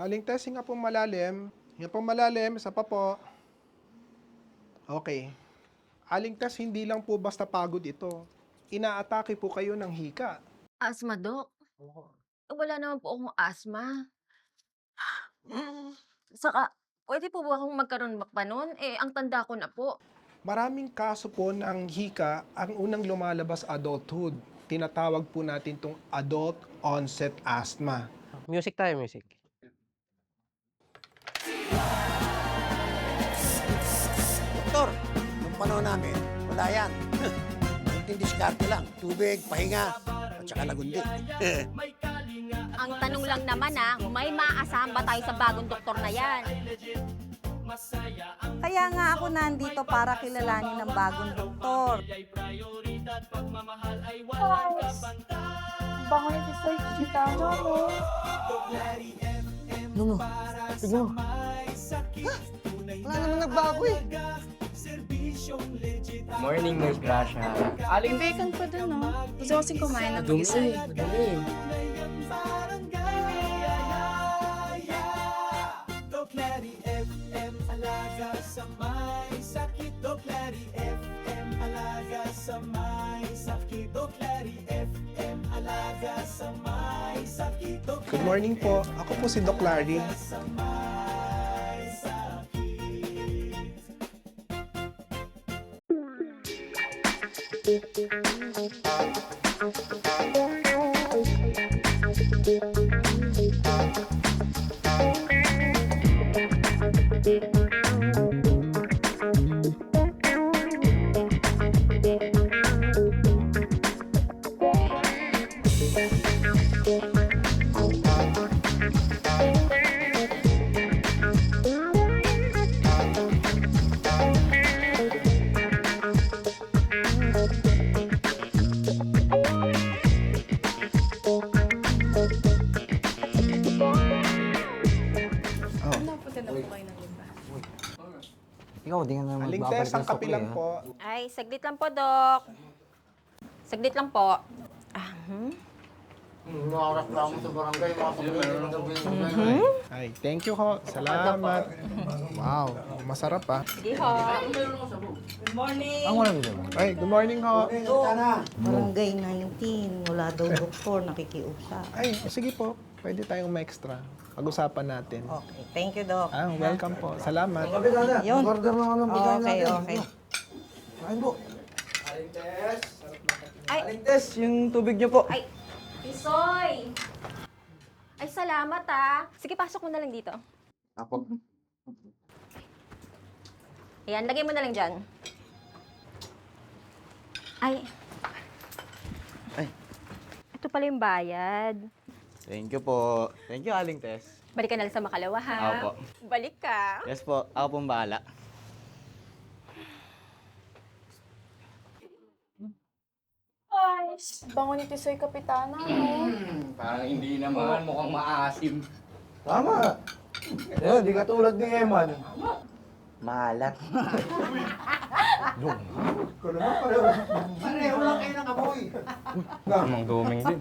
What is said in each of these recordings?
Aling Tess, hinga pong malalim. Hinga pong malalim. Isa pa po. Okay. Aling Tess, hindi lang po basta pagod ito. Inaatake po kayo ng hika. Asthma, Dok? Wala naman po akong asthma. Saka, pwede po ba akong magkaroon pa nun? Ang tanda ko na po. Maraming kaso po ng hika ang unang lumalabas adulthood. Tinatawag po natin itong adult onset asthma. Music tayo, music. Doktor, nung panahon namin, wala yan. Kunting diskarte lang. Tubig, pahinga, at saka lagundi. Ang tanong lang naman may maaasahan ba tayo sa bagong doktor na yan? Kaya nga ako nandito para kilalanin ng bagong doktor. Bango yung design sa gitano, no? Ano? Tignan mo. Wala naman nagbago eh. Morning, Nurse Gracia. Aling vacant pa dun, no? Gusto ko kasing kumain ng mag-isa eh. Madumi. Good morning po. Ako po si Doc Larry. Ano po na po kayo ng iba? Ikaw, di ka na Aling magbabalik Tess, ang ng kape sukli, lang ha? po. Ay, saglit lang po, Dok. Saglit lang po. Nakareklamo sa barangay, mga Ay, thank you ho. Salamat. Wow, masarap ah. Sige ho. Ang wala dito ba? Ay, good morning ho. Barangay 19, wala daw doktor, nakikiusap. Ay, sige po. Pwede tayong ma-extra. Pag-usapan natin. Okay, thank you, Doc. Ah, welcome po. Salamat. Yun. Order na ako ng pagkain Okay, natin. okay. Kain po. Ay, Aling Tess, yung tubig niyo po. ay, Isoy! Ay, salamat Sige, pasok mo na lang dito. Apo. Ayan, lagay mo na lang dyan. Ay. Ay. Ito pala yung bayad. Thank you po. Thank you, Aling Tess. Balik ka na lang sa Makalawa, ha? Opo. Balik ka. Yes po, ako pong bahala. Ay, bango ni Tisoy Kapitana, no? Parang hindi naman, mukhang maasim. Tama. Ayun, di ka tulad ni Eman. Malat. Pareho lang kayo ng amoy. Namang duming din.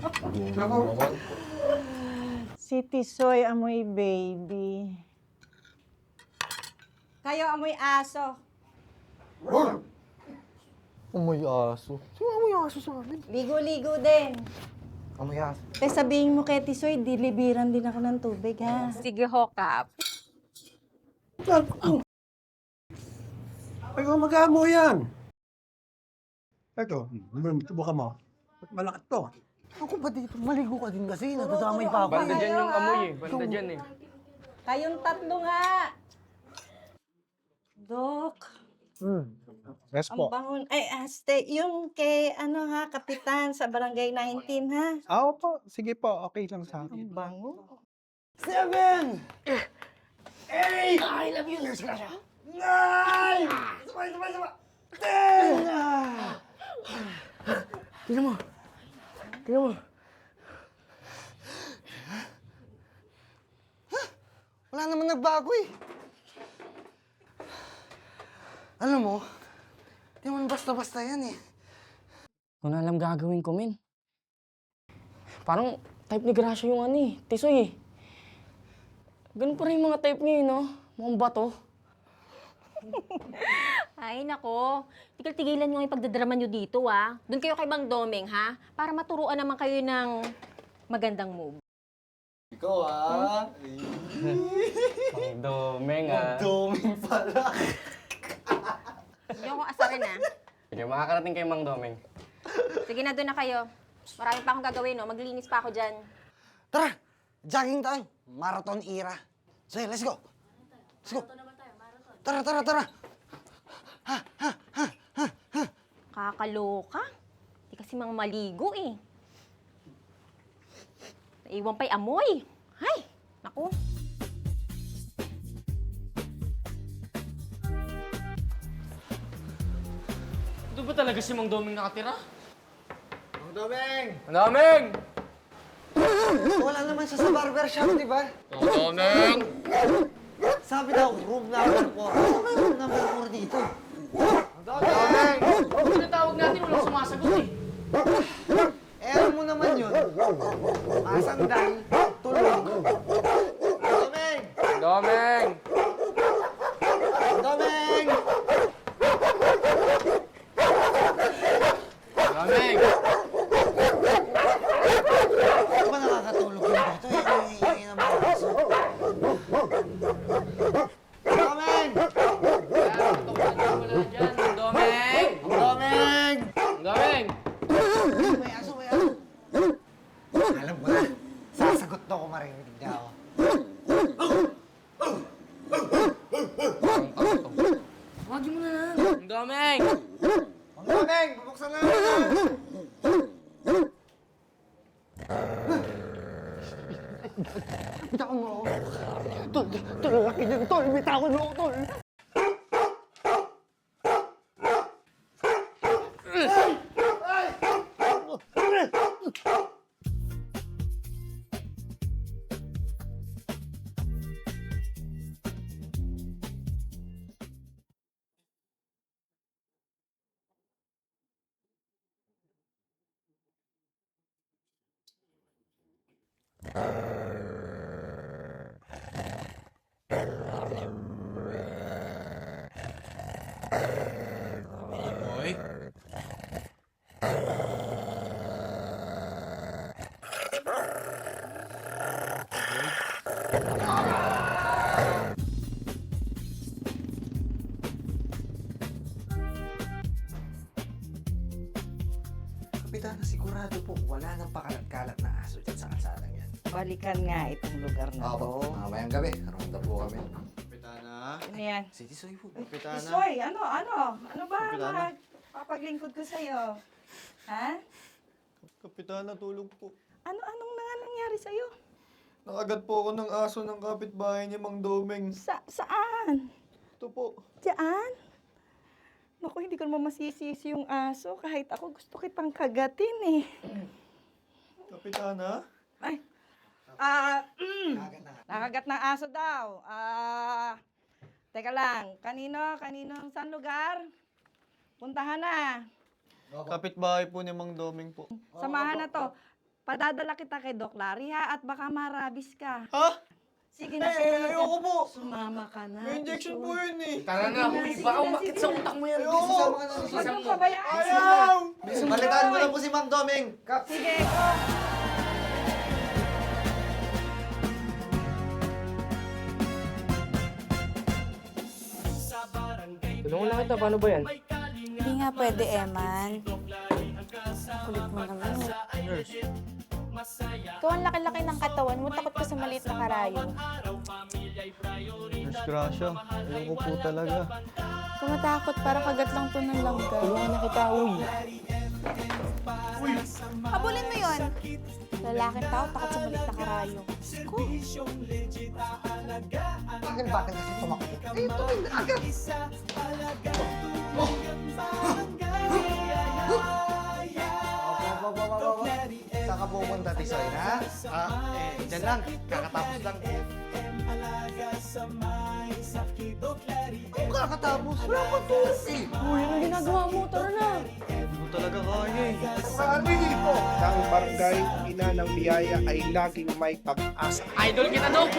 Si Tisoy amoy baby. Kayo amoy aso. Amoy aso. Sino amoy aso sa amin? Ligo-ligo din. Amoy aso. Te sabihin mo kay Tisoy, dilibiran din ako ng tubig, ha? Sige ho, Kap. Ay, mag-amo yan. Ito, subukan mo. Ba't malaki to? Ako ba dito? Maligo ka din kasi. Natadamay pa ako. Banda dyan yung amoy eh. Banda dyan eh. Kayong tatlo nga. Dok, Yes ang po. bangon. Ay, aste, yung kay, kapitan sa barangay 19, ha? Ah, opo. Sige po. Okay lang sa akin. Ang bango. 7! 8! I love you, Nurse Gracia. 9! Sabay! 10! Tingnan mo. Tingnan mo. Wala naman nagbago eh. Alam mo, di naman basta-basta yan eh. Kung alam gagawin ko, men. Parang type ni Gracia yung Tisoy eh. Ganun pa rin yung mga type niya, no? Mukhang bato. Ay, nako. Tigil-tigilan nyo yung pagdadrama nyo dito, ah. Doon kayo kay Mang Domeng, ha? Para maturuan naman kayo ng magandang move. Ikaw ah. Mang Domeng, ah. Doming pala. Hindi ako asarin, ha? Sige, makakarating kay Mang Domeng. Sige na, doon na kayo. Marami pa akong gagawin, no? Maglinis pa ako dyan. Tara! Jogging tayo! Marathon era. Sige, let's go! Let's go! Tara, tara, tara! Kakaloka. Di kasi mga maligo, eh. Naiwan pa'y amoy. Ay, naku. Ito ba talaga si Mang Domeng nakatira? Mang Domeng! Mang Domeng! Wala naman siya sa barbershop, di ba? Mang Domeng! Sabi daw, room number 4. Ano ba yung room number 4 dito? Domeng! Pinatawag natin, walang sumasagot eh. Eh, alam mo naman yun. Masandal, tulog. Domeng! Domeng! Domeng! Domeng! Di ba nakakatulog yun dito? Hingin ang mga aso. Domeng! Wala dyan, Mang Domeng! Domeng! Mang Domeng! May aso, may aso. Alam ko na. Sasagot to kung marinig niya ako. Tawagin mo na lang. Mang Domeng! Mang Domeng! Bubuksan na natin! Bitawan mo ako. Tol, lalaki niyan, tol. Bitawan mo ako, tol. Kapitana, sigurado po wala nang pakalat-kalat na aso dyan sa kalsadang yan. Balikan nga itong lugar na to. Mamayang gabi. Ronda po kami. Kapitana. Ano yan? City Soy po. Isoy, ano ba papaglingkod ko sa'yo? Ha? Kapitana, tulog po. Anong nangyari sa'yo? Nakagat po ako ng aso ng kapitbahay niya, Mang Domeng. Saan? Ito po. Diyan? Naku, hindi ko naman masisisi yung aso. Kahit ako gusto kitang kagatin eh. Kapitana? Ay. Nakagat ng aso daw. Teka lang. Kanino? Saan lugar? Puntahan na. Kapitbahay po ni Mang Domeng po. Samahan na to. Padadala kita kay Doc Larry ha at baka marabis ka. Ha? Sige na. Ayoko po. Sumama ka na. May injection po yun eh. Tara na, huy. Baka umakit sa utak mo yan. Ayoko. Huwag mong pabayaan. Ayaw! Balitaan mo na po si Mang Domeng. Sige, go. Tulungan lang kita, paano ba yan? Hindi nga pwede, Eman. Kulit mo naman. Ikaw ang laki-laki ng katawan mo, takot ka sa maliit na karayo. Nurse Gracia, ayoko po talaga. Kumatakot, parang kagat lang to ng langga. Tulungan na kita, huy. Habulin mo yun! Lalaking tao, takot sa maliit na karayo. Ko. Bakit kasi tumakbo? Eh, tuloy na agad. Saan ka pupunta, Tisoy, ha? Dyan lang. Kakatapos lang. Ano kakatapos? Wala pa tulog eh. Uy, ano ginagawa mo? Tara na. Hindi ko talaga kaya eh. Saan dito? Ang barangay ina ng biyaya ay laging may pag-asa. Idol kita, Dok!